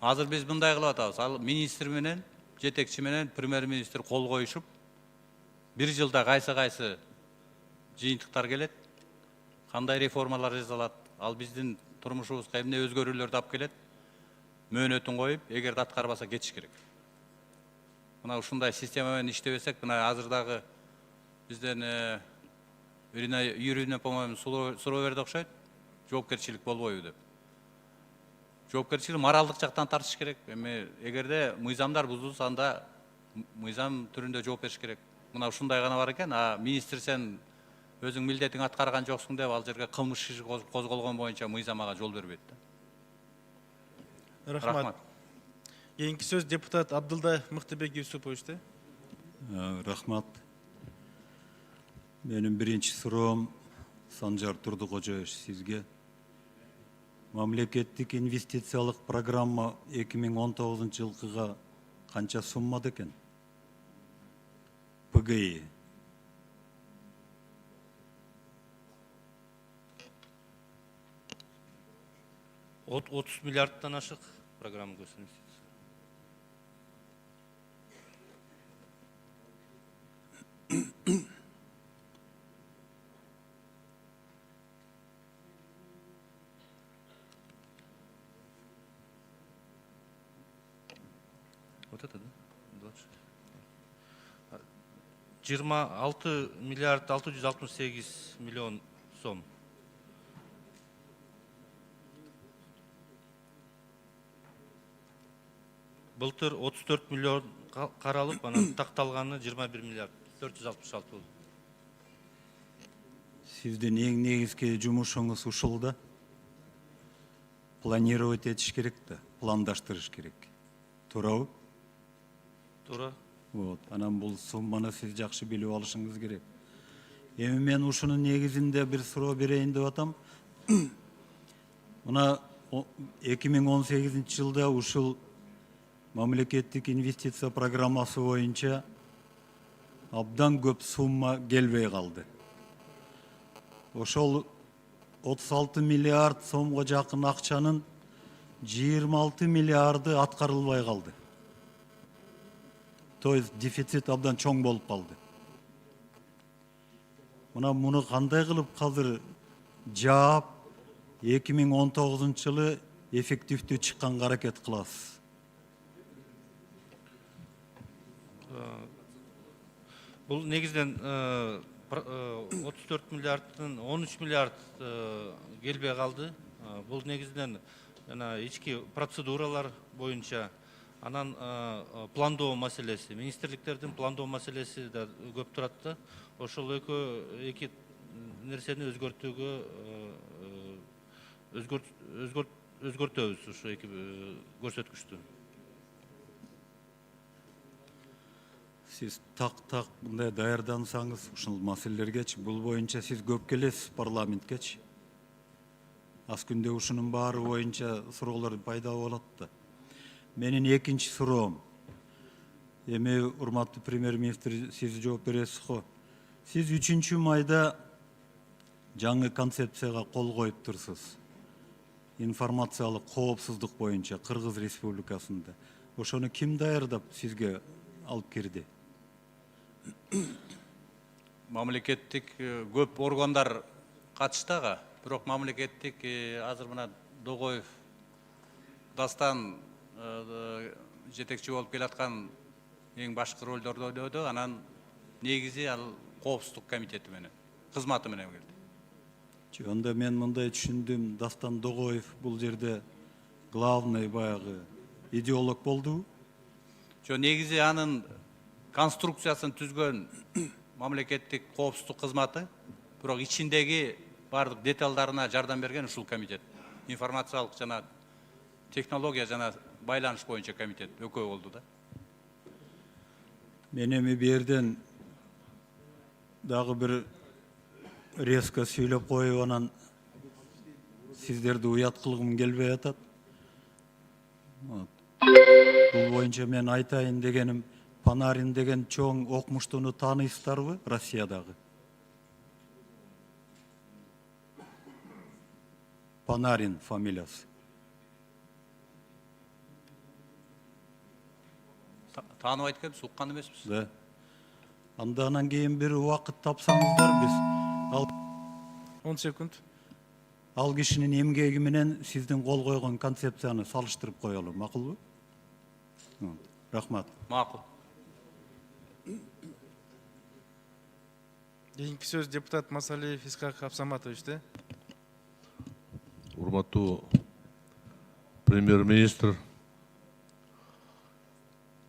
Азыр биз мындай кылып атабыз. Ал министр менен, жетекчи менен премьер-министр кол коюшуп, бир жылда кайсы жыйынтыктар келет, кандай реформалар жасалат, ал биздин турмушубузга эмне өзгөрүүлөрдү алып келет, мөөнөтүн коюп, эгерде аткарбаса кетиш керек. Мына ушундай система менен иштебесек, мына азыр дагы бизден Ирина Юрьевна, по-моему, суроо берди окшойт, жоопкерчилик болбойбу деп. Жоопкерчилик моралдык жактан тартыш керек. Эми эгерде мыйзамдар бузулса, анда мыйзам түрүндө жооп бериш керек. Мына ушундай гана бар экен, министр сен өзүң милдетиңди аткарган жоксуң деп ал жерге кылмыш иши козголгон боюнча мыйзам ага жол бербейт да. Рахмат. Кийинки сөз депутат Абдылда Мыктыбек Юсупович. Рахмат. Менин биринчи суроом Санжар Турдукожоевич сизге. Мамлекеттик инвестициялык программа 2019 жылкыга канча суммада экен? ПГИ. От 30 миллиардтан ашык программа көзсүнүз. Вот это, да? 26 миллиард 668 миллион сом. Былтыр 34 миллион каралып, анан такталганы 21 миллиард 466 болду. Сиздин эң негизги жумушуңуз ушул да. Планировать этиш керек да, пландаштырыш керек. Туурабы? Туура. Вот, анан бул сумманы сиз жакшы билип алышыңыз керек. Эми мен ушунун негизинде бир суроо берейин деп атам. Мына 2018 жылда ушул мамлекеттик инвестиция программасы боюнча абдан көп сумма келбей калды. Ошол 36 миллиард сомго жакын акчанын 26 миллиарды аткарылбай калды. То есть дефицит абдан чоң болуп калды. Муну кандай кылып азыр жаап 2019 жылы эффективдүү чыкканга аракет кыласыз? Бул негизден 34 миллиардтын 13 миллиард келбей калды. Бул негизден ички процедуралар боюнча, анан пландоо маселеси, министрликтердин пландоо маселеси да көп турат да. Ошол эки нерсени өзгөртөбүз ушу эки көрсөткүчтү. Сиз так мындай даярдансаңыз ушул маселелергечи, бул боюнча сиз көп келесиз парламенткечи. Аз күндө ушунун баары боюнча суроолор пайда болот да. Менин экинчи суроом. Эми урматтуу премьер-министр, сиз жооп бересиз го. Сиз 3 майда жаңы концепцияга кол коюп турсуз. Информациялык коопсуздук боюнча Кыргыз Республикасында. Ошону ким даярдап сизге алып кирди? Мамлекеттик көп органдар катыштага, бирок мамлекеттик азыр мына Догоев Дастан жетекчи болуп келаткан эң башкы ролдорду ойноду. Анан негизи ал коопсуздук комитети менен, кызматы менен келди. Онда мен мындай түшүндүм, Дастан Догоев бул жерде главный баягы идеолог болду. Негизи анын конструкциясын түзгөн мамлекеттик коопсуздук кызматы, бирок ичиндеги бардык деталдарына жардам берген ушул комитет. Информациялык жана технология жана байланыш боюнча комитет экөө болду да. Мен эми берден дагы бир резко сүйлөп коюп анан сиздерди уят кылгым келбей атат. Бул боюнча мен айтайын дегеним, Панарин деген чоң окумуштууну тааныйсыздарбы Россиядагы? Панарин фамилиясы. Тааныбайт экенбиз, уккан эмеспиз. Да. Андан кийин бир убакыт тапсаңыздар биз 10 секунд. ал кишинин эмгеги менен сиздин кол койгон концепцияны салыштырып коелу, макулбу? Рахмат. Макул. Кийинки сөз депутат Масалиев Исхак Абсаматовичте. Урматтуу премьер-министр,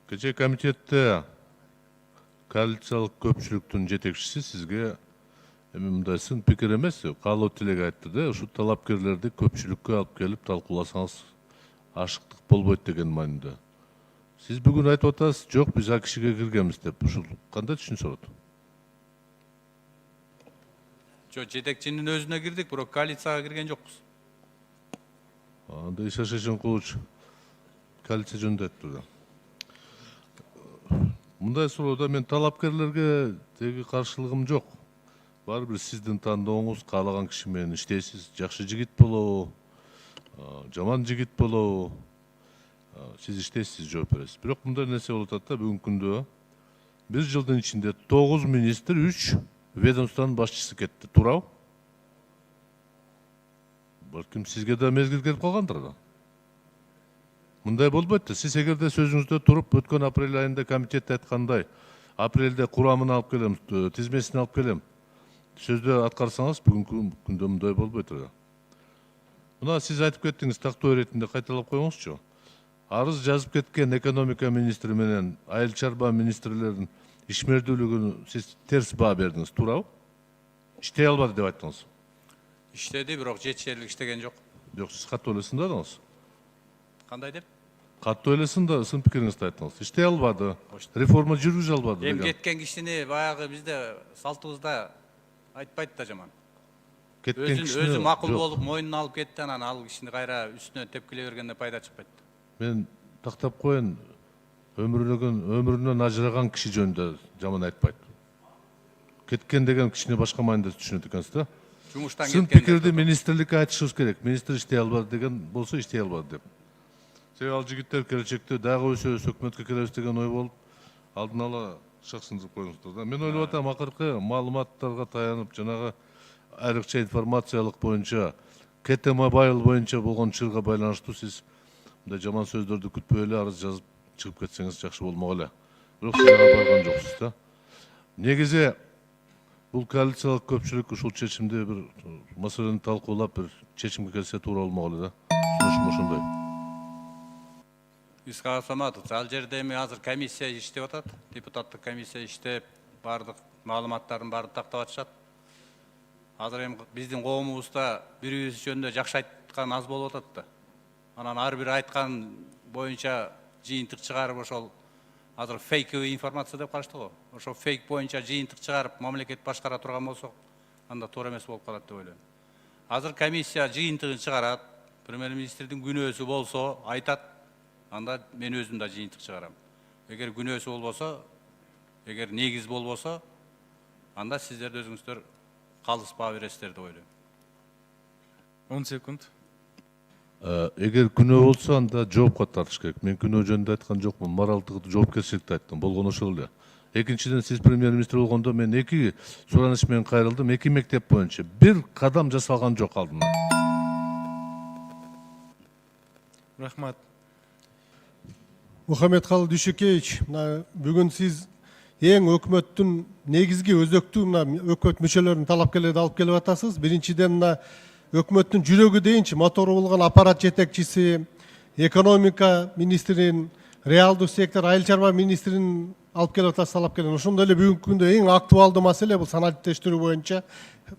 кечээ комитетте коалициялык көпчүлүктүн жетекчиси сизге эми мындай сын пикир эмес, каалоо тилек айтты да, ушу талапкерлерди көпчүлүккө алып келип талкууласаңыз ашыктык болбойт деген маанидә. Сиз бүгүн айтып атасыз, жок биз ал кишиге киргенбиз деп. Ушул кандай түшүнсөт? Жок, жетекчинин өзүнө кирдик, бирок коалицияга кирген жокпуз. Анда Иса Шешенкулович коалиция жөнүндө айтты да. Мындай суроодо мен талапкерлерге теги каршылыгым жок. Баары бир сиздин тандооңуз, каалаган киши менен иштейсиз. Жакшы жигит болобу, жаман жигит болобу, сиз иштейсиз, жооп бересиз. Бирок мындай нерсе болуп атат да, бүгүнкү күндө бир жылдын ичинде 9 министр, 3 ведомствонун башчысы кетти. Туурабы? Балким сизге да мезгил келип калгандыр да. Мындай болбойт да. Сиз эгерде сөзүңүздө туруп, өткөн апрель айында комитетте айткандай, апрелде курамын алып келем, тизмесин алып келем. Сөздө аткарсаңыз, бүгүнкү күндө мындай болбойт да. Мына сиз айтып кеттиңиз, тактоо иретинде кайталап коюңузчу. Арыз жазып кеткен экономика министри менен айыл чарба министрлеринин ишмердүүлүгүнө сиз терс баа бердиңиз, туурабы? Иштей албады деп айттыңыз. Иштеди, бирок жетишерлик иштеген жок. Жок, сиз катуу эле сындадыңыз. Кандай деп? Катуу эле сын пикириңизди айттыңыз. Иштей албады, реформа жүргүзө албады Эми деген. кеткен кишини баягы бизде салтыбызда айтпайт да жаман. Кеткен кишини Өзү макул жок. болуп, мойнуна алып кетти, анан ал кишини кайра үстүнө тепкилей бергенде пайда чыкпайт. Мен тактап коеюн, өмүрүнөн ажыраган киши жөнүндө жаман айтпайт. Кеткен деген кишини башка маанидә түшүнөт экенсиз да. Жумуштан Сын кеткен. пикирди министрликке айтышыбыз керек. Министр иштей албады деген болсо иштей албады деп. Себеби ал жигиттер келечекте дагы өсөбүз, өкмөткө келебиз деген ой болуп, алдын ала шаксындырып коюңуздар да. Мен ойлоп атам, акыркы маалыматтарга таянып, жанагы айрыкча информациялык боюнча, КТ Mobile боюнча болгон чырга байланыштуу сиз мындай жаман сөздөрдү күтпөй эле арыз жазып чыгып кетсеңиз жакшы болмок эле. Бирок сиз ага барган жоксуз да. Негизи бул коалициялык көпчүлүк ушул чечимди бир маселени талкуулап бир чечимге келсе туура болмок эле да. Сунушум ошондой. Исхак Абсаматович, ал жерде эми азыр комиссия иштеп атат. Депутаттык комиссия иштеп, бардык маалыматтардын баарын тактап атышат. Азыр эми биздин коомубузда бири-бирибиз жөнүндө жакшы айткан аз болуп атат да. Анан ар бир айткан боюнча жыйынтык чыгарып ошол азыр фейковый информация деп карашты го. Ошо фейк боюнча жыйынтык чыгарып мамлекет башкара турган болсок, анда туура эмес болуп калат деп ойлойм. Азыр комиссия жыйынтыгын чыгарат, премьер-министрдин күнөөсү болсо айтат, анда мен өзүм да жыйынтык чыгарам. Эгер күнөөсү болбосо, эгер негиз болбосо, анда сиздер өзүңүздөр калыспаа бересиздер деп ойлойм. 10 секунд. Эгер күнөө болсо анда жоопко тартыш керек. Мен күнөө жөнүндө айткан жокмун, моралдык жоопкерчиликти айттым. Болгону ошол эле. Экинчиден сиз премьер-министр болгондо мен 2 сураныш менен кайрылдым. 2 мектеп боюнча бир кадам жасалган жок алдына. Рахмат. Мухаммедкалы Дүйшекеевич, бүгүн сиз эң өкмөттүн негизги өзөктүү өкмөт мүчөлөрүнүн талапкерлерди алып келип атасыз. Биринчиден өкмөттүн жүрөгү дейинчи мотору болгон аппарат жетекчиси, экономика министринин, реалдуу сектор, айыл чарба министринин алып келип атасыз, талап келген. Ошондой эле бүгүнкү күндө эң актуалдуу маселе бул санариптештирүү боюнча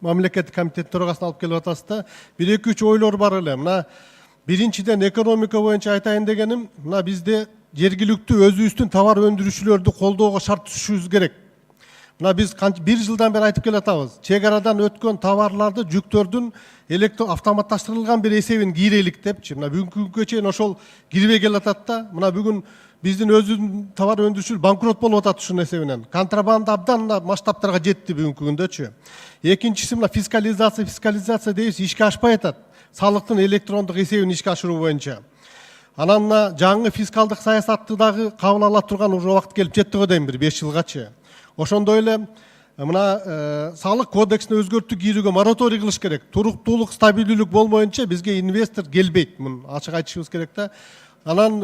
мамлекеттик комитеттин төрагасына алып келип атасыз да. 1-2-3 ойлор бар эле. Мына биринчиден экономика боюнча айтайын дегеним, мына бизде жергиликтүү өзүбүздүн товар өндүрүүчүлөрдү колдоого шарт түзүшүбүз керек. Мына биз 1 жылдан бери айтып келатабыз. Чек арадан өткөн товарларды жүктөрдүн автоматташтырылган бир эсебин кийрелик депчи. Мына бүгүнкү күнгө чейин ошол кирбей келатат да. Мына бүгүн биздин өзүбүздүн товар өндүрүүчүлөр банкрот болуп атат ушунун эсебинен. Контрабанда абдан масштабтарга жетти бүгүнкү күндөчү. Экинчиси мына фискализация дейбиз, ишке ашпай атат. Салыктын электрондук эсебин ишке ашыруу боюнча. Анан мына жаңы фискалдык саясатты дагы кабыл ала турган уже убакыт келип жетти го дейм, бир 5 жылгачы. Ошондой эле мына салык кодексине өзгөртүү кирүүгө мораторий кылыш керек. Туруктуулук, стабилдүүлүк болмоюнча бизге инвестор келбейт. Муну ачык айтышыбыз керек да. Анан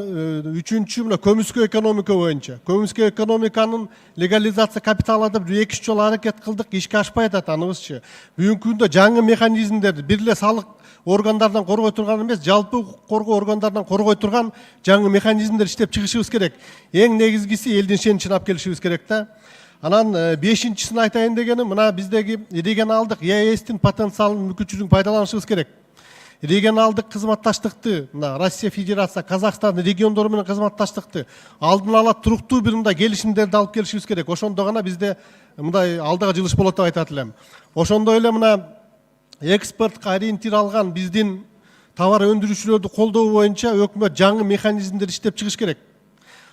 үчүнчү мына көмүскө экономика боюнча. Көмүскө экономиканын легализация капиталы да 1-2 жолу аракет кылдык, ишке ашпай атат аныбызчы. Бүгүнкү күндө жаңы механизмдерди бир эле салык органдардан коргой турган эмес, жалпы укук коргоо органдарынан коргой турган жаңы механизмдер иштеп чыгышыбыз керек. Эң негизгиси элдин ишеничин алып келишибиз керек да. Анан 5-чисин айтайын дегеним, мына биздеги регионалдык ЕАЭСтин потенциалын мүмкүнчүлүгүн пайдаланышыбыз керек. Регионалдык кызматташтыкты, мына Россия Федерация, Казакстан региондору менен кызматташтыкты алдын ала туруктуу бир мындай келишимдерди алып келишибиз керек. Ошондо гана бизде мындай алдыга жылыш болот деп айтат элем. Ошондой эле мына экспортко ориентиралган биздин товар өндүрүүчүлөрдү колдоо боюнча өкмөт жаңы механизмдер иштеп чыгыш керек.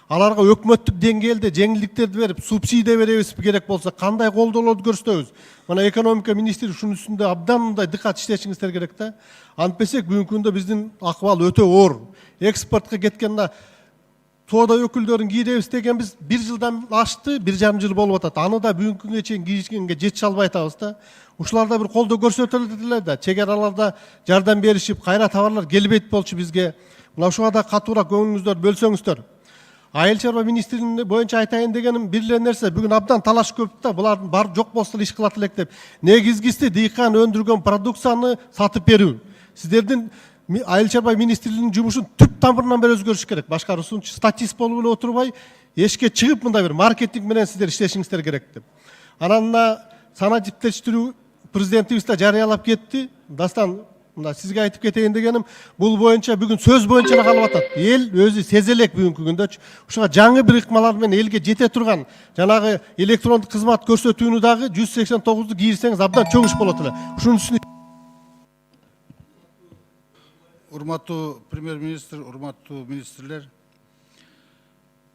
Аларга өкмөттүк деңгээлде жеңилдиктерди берип, субсидия беребиз керек болсо, кандай колдоолорду көрсөтөбүз. Мына экономика министри ушунун үстүндө абдан мындай дыкат иштешиңиздер керек да. Антпесек бүгүнкү күндө биздин акыбал өтө оор. Экспортко кеткен соода өкүлдөрүн кийребиз дегенбиз 1 жылдан ашты, 1,5 жыл болуп атат. Аны да бүгүнкү күнгө чейин кийишкенге жетише албай атабыз да. Ушуларда бир колдоо көрсөтөлү эле да. Чек араларда жардам беришип, кайра товарлар келбейт болчу бизге. Мына ушуга да катуураак көңүлүңүздөрдү бөлсөңүздөр. Айыл чарба министринин боюнча айтайын дегеним бир эле нерсе, бүгүн абдан талаш көп да, булардын бар жок болсо иш кылат элек деп. Негизгиси дыйкан өндүргөн продукцияны сатып берүү. Сиздердин айыл чарба министрлигинин жумушун түп тамырынан бери өзгөрүш керек. Башкаруусунчу статист болуп эле отурбай, эшикке чыгып мындай бир маркетинг менен сиздер иштешиңиздер керек деп. Анан мына санариптештирүү президентибиз да жарыялап кетти. Дастан, мына сизге айтып кетейин дегеним, бул боюнча бүгүн сөз боюнча эле калып атат. Эл өзү сезе элек бүгүнкү күндө. Ушуга жаңы бир ыкмалар менен элге жете турган жанагы электрондук кызмат көрсөтүүнү дагы 189ду кийирсеңиз абдан чоң иш болот эле. Ушунун үстүнө Урматтуу премьер-министр, урматтуу министрлер,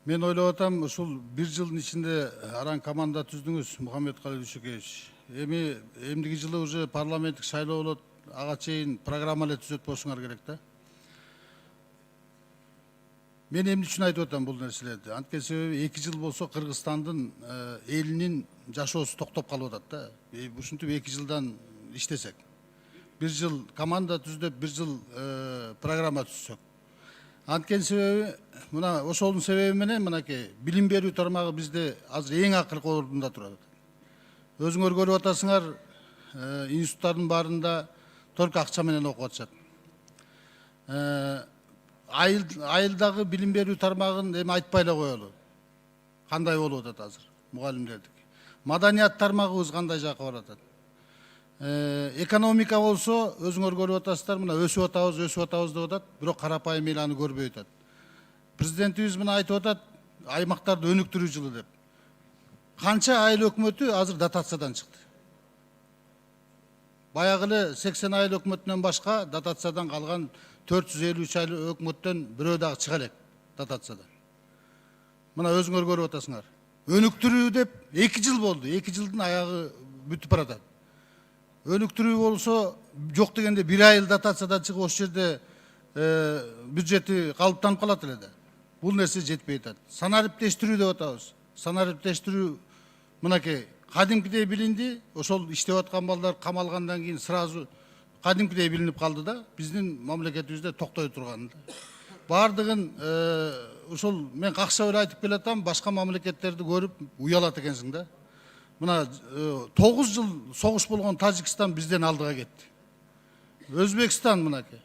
мен ойлоп атам, ушул 1 жылдын ичинде араң команда түздүңүз, Мухаммедкалый Дүйшөкеевич. Эмдиги жылы уже парламенттик шайлоо болот, ага чейин программа эле түзөт болушуңар керек да. Мен эмне үчүн айтып атам бул нерселерди? Анткени себеби 2 жыл болсо Кыргызстандын элинин жашоосу токтоп калып атат да. Ушинтип 2 жылдан иштесек. 1 жыл команда түздөп, 1 жыл программа түзсөк. Анткени себеби, мына ошолдун себеби менен мынакей билим берүү тармагы бизде азыр эң акыркы орунда турат. Өзүңөр көрүп атасыңар, институттардын баарында только акча менен окуп атышат. Айылдагы билим берүү тармагын эми айтпай эле коелу. Кандай болуп атат азыр мугалимдердики. Маданият тармагыбыз кандай жакка баратат. Экономика болсо өзүңөр көрүп атасыздар, мына өсүп атабыз деп атат, бирок карапайым эл аны көрбөй атат. Президентибиз мына айтып атат, аймактарды өнүктүрүү жылы деп. Канча айыл өкмөтү азыр дотациядан чыкты. Баягы эле 80 айыл өкмөтүнөн башка дотациядан калган 453 айыл өкмөттөн бирөө дагы чыга элек дотациядан. Мына өзүңөр көрүп атасыңар. Өнүктүрүү деп 2 жыл болду. 2 жылдын аягы бүтүп баратат. Өнүктүрүү болсо жок дегенде 1 айыл дотациядан чыгып ошол жерде бюджети калыптанып калат эле да. Бул нерсе жетпей атат. Санариптештирүү деп атабыз. Санариптештирүү мынакей кадимкидей билинди, ошол иштеп аткан балдар камалгандан кийин сразу кадимкидей билинип калды да, биздин мамлекетибизде токтой турган. Бардыгын ошол мен какша эле айтып келатам, башка мамлекеттерди көрүп уялат экенсиң да. Мына 9 жыл согуш болгон Тажикстан бизден алдыга кетти. Өзбекстан мынакей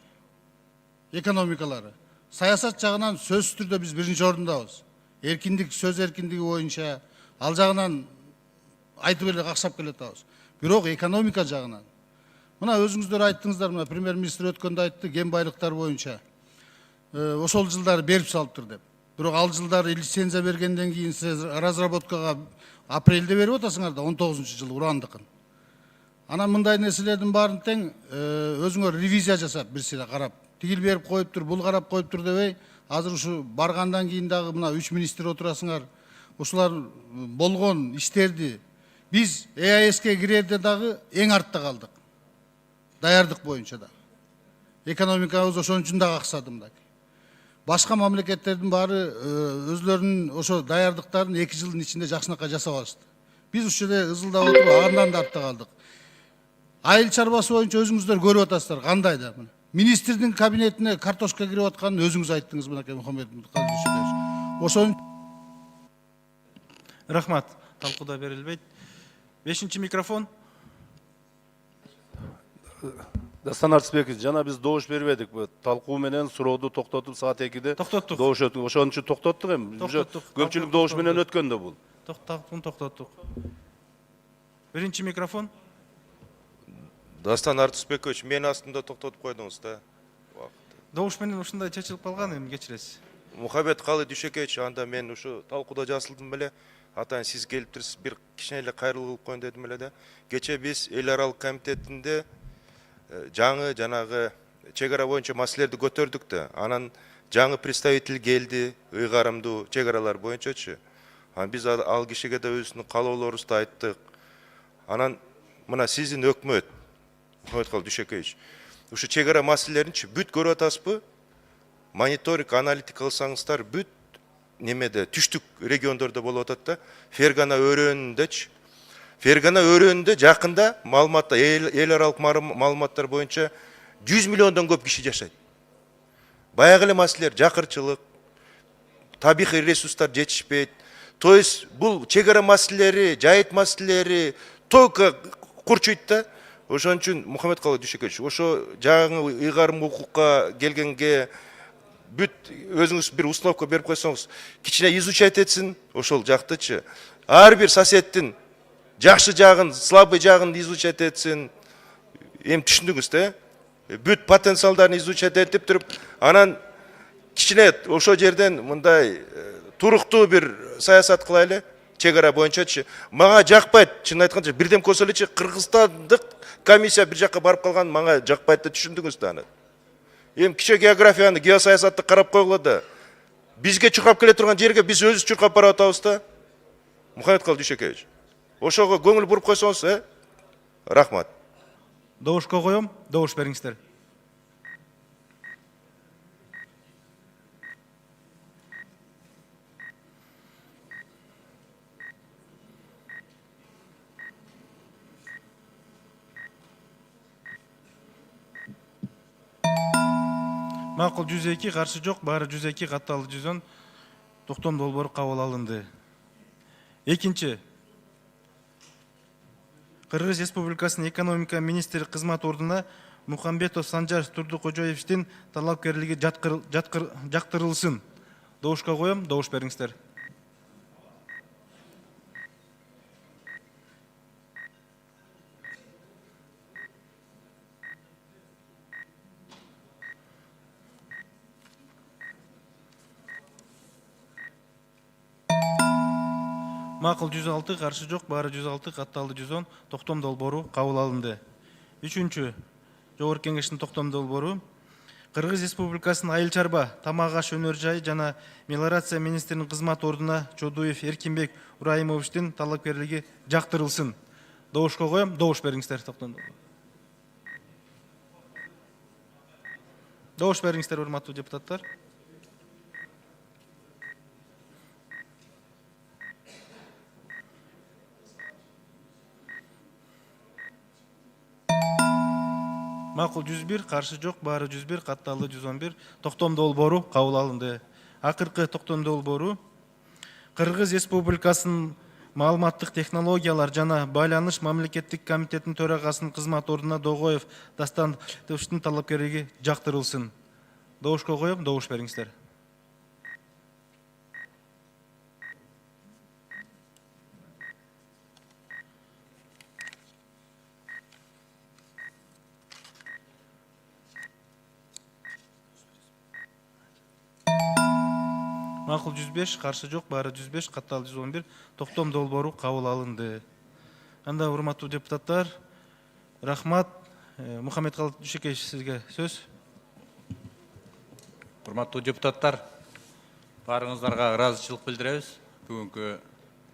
экономикалары. Саясат жагынан сөзсүз түрдө биз 1-ордундабыз. эркиндик, сөз эркиндиги боюнча ал жагынан айтып эле какшап келатабыз. Бирок экономика жагынан мына өзүңүздөр айттыңыздар, мына премьер-министр өткөндө айтты, кен байлыктар боюнча ошол жылдары берип салыптыр деп. Бирок ал жылдары лицензия бергенден кийин сиз разработкага апрелде берип атасыңар да 19-жыл урандыкын. Анан мындай нерселердин баарын тең өзүңөр ревизия жасап бир сире карап, тигил берип коюптур, бул карап коюптур дебей, азыр ушу баргандан кийин дагы мына 3 министр отурасыңар, ушулар болгон иштерди биз ЭАСке кирерде дагы эң артта калдык. Даярдык боюнча да. Экономикабыз ошон үчүн дагы аксады мындай. Башка мамлекеттердин баары өзлөрүнүн ошо даярдыктарын 2 жылдын ичинде жакшынакай жасап алышты. Биз ушул жерде ызылдап отуруп андан да артта калдык. Айыл чарбасы боюнча өзүңүздөр көрүп атасыздар, кандай да. Министрдин кабинетине картошка кирип атканын өзүңүз айттыңыз, мынакей Мухаммедкалый Дүйшөбекович. Ошон Рахмат. Талкууда берилбейт. 5-чи микрофон. Дастан Артысбекович, жана биз добуш бербедик. Талкуу менен сурооду токтотуп саат 2-де добуш өттүк. Ошон үчүн токтоттук эми. Көпчүлүк добуш менен өткөн да бул. Токтоттук. 1-чи микрофон. Дастан Артысбекович, мен астында токтотуп койдуңуз да. Добуш менен ушундай чечилип калган, эми кечиресиз. Мухаммедкалый Дүйшөкевич, анда мен ушу талкууда жасылдым беле. Атайын сиз келиптирсиз, бир кичине эле кайрылуу кылып коеюн дедим эле да. Кече биз эл аралык комитетинде жаңы жанагы чек ара боюнча маселелерди көтөрдүк да. Анан жаңы представитель келди, ыйгарымдуу чек аралар боюнчачы. Анан биз ал кишиге да өзүнүн каалоолорубузду айттык. Анан мына сиздин өкмөт, Мухаммедкалый Дүйшөкевич, ушу чек ара маселелеринчи бүт көрүп атасызбы? Мониторинг, аналитика кылсаңыздар, бүт немеде түштүк региондордо болуп атат да. Фергана өрөөнүндөчү. Фергана өрөөнүндө жакында маалыматта эл аралык маалыматтар боюнча 100 миллиондон көп киши жашайт. Баягы эле маселелер жакырчылык, табигый ресурстар жетишпейт. То есть бул чек ара маселелери, жайыт маселелери только курчуйт да. Ошон үчүн Мухаммедкалый Дүйшөкевич, ошо жаңы ыйгарым укукка келгенге бүт өзүңүз бир установка берип койсоңуз, кичине изучать этсин ошол жактычы. Ар бир соседтин жакшы жагын, слабый жагын изучать этсин. Эми түшүндүңүз да? Бүт потенциалдарын изучать этип туруп, анан кичине ошол жерден мындай туруктуу бир саясат кылайлы, чек ара боюнчачы. Мага жакпайт, чын айтканда, бирдем көрсөлөчү Кыргызстандык комиссия бир жакка барып калган, мага жакпайт да, түшүндүңүз да аны. Эми киче географияны, геосаясатты карап койгула да. Бизге чуркап келе турган жерге биз өзүбүз чуркап барып атабыз да. Мухаммедкалый Дүйшөкевич, ошого көңүл буруп койсоңуз, рахмат. Добушка коем, добуш бериңиздер. Макул 102, каршы жок, баары 102, катталуу 110, токтом долбоору кабыл алынды. Экинчи. Кыргыз Республикасынын экономика министри кызмат ордуна Мухамбетов Санжар Турдукожоевичтин талапкерлиги жактырылсын. Добушка коем, добуш бериңиздер. Макул 106, каршы жок, баары 106, катталды 110, токтом долбоору кабыл алынды. Үчүнчү, Жогорку Кеңештин токтом долбоору Кыргыз Республикасынын айыл чарба, тамак аш өнөр жайы жана мелиорация министринин кызмат ордуна Чодуев Эркинбек Урайымовичтин талапкерлиги жактырылсын. Добушка коем, добуш бериңиздер, токтом долбоору. Добуш бериңиздер, урматтуу депутаттар. Макул 101, каршы жок, баары 101, катталды 111, токтом долбоору кабыл алынды. Акыркы токтом долбоору Кыргыз Республикасынын маалыматтык технологиялар жана байланыш мамлекеттик комитетинин төрагасынын кызмат ордуна Догоев Дастан Артысбековичтин талапкерлиги жактырылсын. Добушка коем, добуш бериңиздер. макул 105, каршы жок, баары 105, катталды 111, токтом долбоору кабыл алынды. Анда урматтуу депутаттар, рахмат. Мухаммедкалы Дүйшекеевич, сизге сөз. Урматтуу депутаттар, баарыңыздарга ыраазычылык билдиребиз. Бүгүнкү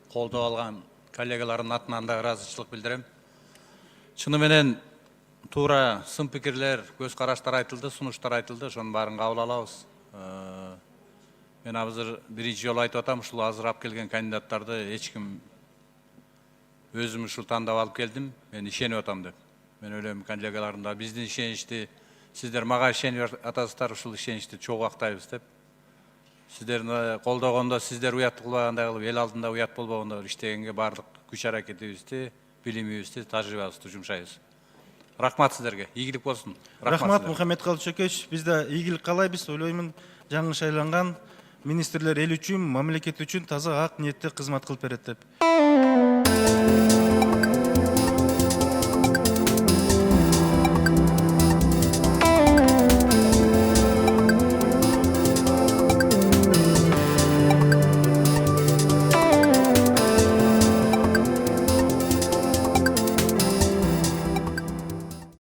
колдоп алган коллегалардын атынан да ыраазычылык билдирем. Чыны менен туура сын пикирлер, көз караштар айтылды, сунуштар айтылды, ошонун баарын кабыл алабыз. Мен азыр биринчи жолу айтып атам, ушул азыр алып келген кандидаттарды эч ким өзүм ушул тандап алып келдим, мен ишенип атам деп. Мен ойлойм, коллегаларым да биздин ишеничти, сиздер мага ишенип атасыздар, ушул ишеничти чогуу актайбыз деп. Сиздерди колдогондо сиздер уят кылбагандай кылып, эл алдында уят болбогондой иштегенге баардык күч аракетибизди, билимибизди, тажрыйбабызды жумшайбыз. Рахмат сиздерге. Ийгилик болсун. Рахмат Мухаммедкалы Дүйшекеевич. Биз да ийгилик каалайбыз. Ойлоймун, жаңы шайланган министрлер эл үчүн, мамлекет үчүн таза ак ниетте кызмат кылып берет деп.